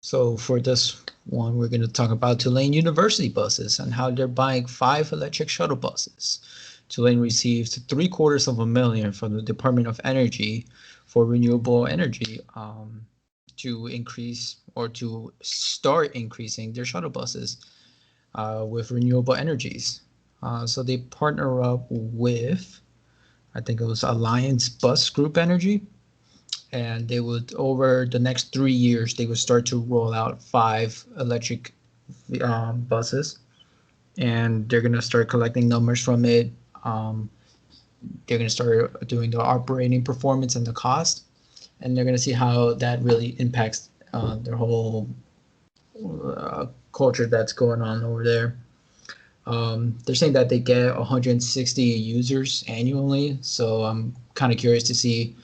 So for this one, we're going to talk about Tulane University buses and how they're buying 5 electric shuttle buses. Tulane received 750,000 from the Department of Energy for renewable energy to increase or to start increasing their shuttle buses with renewable energies. So they partner up with, I think it was Alliance Bus Group Energy, and they would over the next 3 years they would start to roll out 5 electric buses, and they're gonna start collecting numbers from it. Um, they're gonna start doing the operating performance and the cost, and they're gonna see how that really impacts their whole culture that's going on over there. They're saying that they get 160 users annually, so I'm kind of curious to see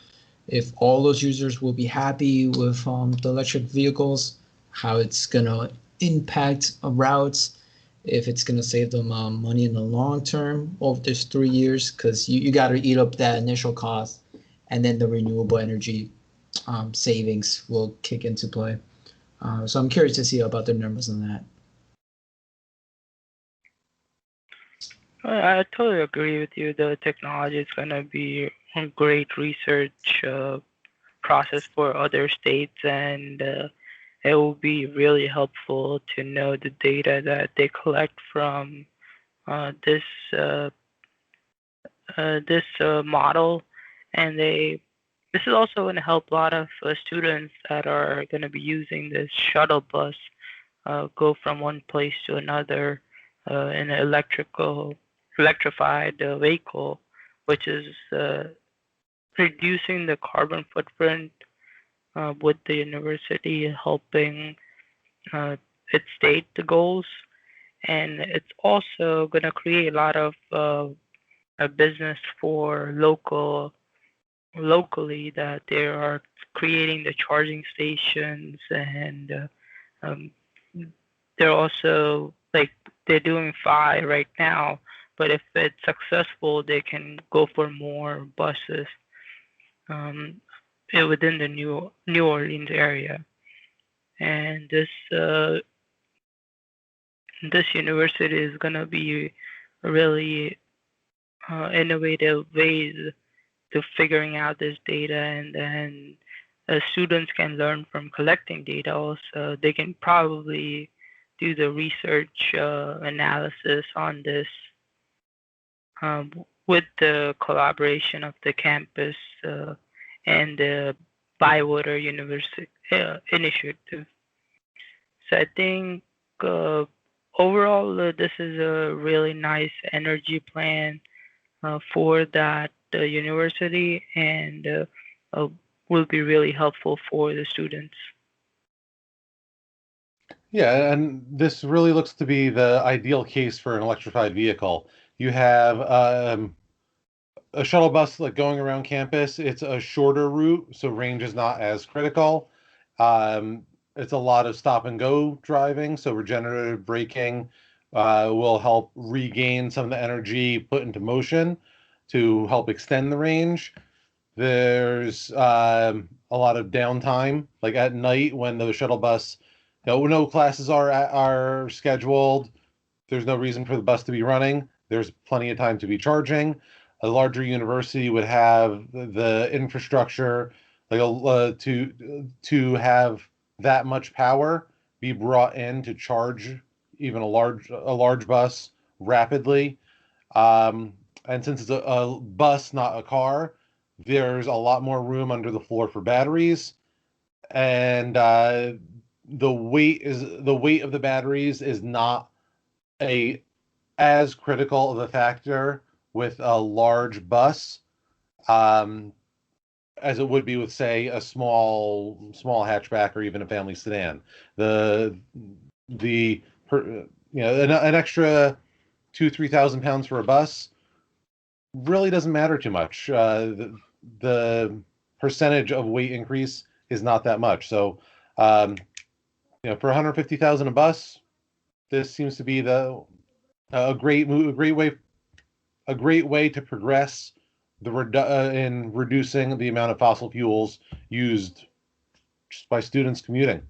if all those users will be happy with the electric vehicles, how it's gonna impact routes, if it's gonna save them money in the long term over this 3 years, because you got to eat up that initial cost, and then the renewable energy savings will kick into play. So I'm curious to see about their numbers on that. I totally agree with you. The technology is going to be a great research process for other states, and it will be really helpful to know the data that they collect from uh, this uh, this model, and this is also going to help a lot of students that are going to be using this shuttle bus go from one place to another in an electrified vehicle, which is reducing the carbon footprint with the university helping uh, it state the goals, and it's also going to create a lot of a business for locally that they are creating the charging stations, and um, they're also like they're doing 5 right now, but if it's successful they can go for more buses um, within the New Orleans area. And this university is gonna be really innovative ways to figuring out this data, and then students can learn from collecting data. Also, they can probably do the research analysis on this um, with the collaboration of the campus and the Bywater University initiative. So I think uh, overall this is a really nice energy plan for that university, and uh, will be really helpful for the students. Yeah, and this really looks to be the ideal case for an electrified vehicle. You have a shuttle bus like going around campus. It's a shorter route, so range is not as critical. It's a lot of stop and go driving, so regenerative braking will help regain some of the energy put into motion to help extend the range. There's a lot of downtime, like at night when the shuttle bus, no classes are scheduled. There's no reason for the bus to be running. There's plenty of time to be charging. A larger university would have the infrastructure, like to have that much power be brought in to charge even a large bus rapidly. Um, and since it's a bus, not a car, there's a lot more room under the floor for batteries, and the weight of the batteries is not a as critical of a factor with a large bus um, as it would be with, say, a small hatchback or even a family sedan. The the per, you know an extra 2,000 to 3,000 pounds for a bus really doesn't matter too much. The percentage of weight increase is not that much. So, for 150,000 a bus, this seems to be a great move, a great way to progress in reducing the amount of fossil fuels used just by students commuting.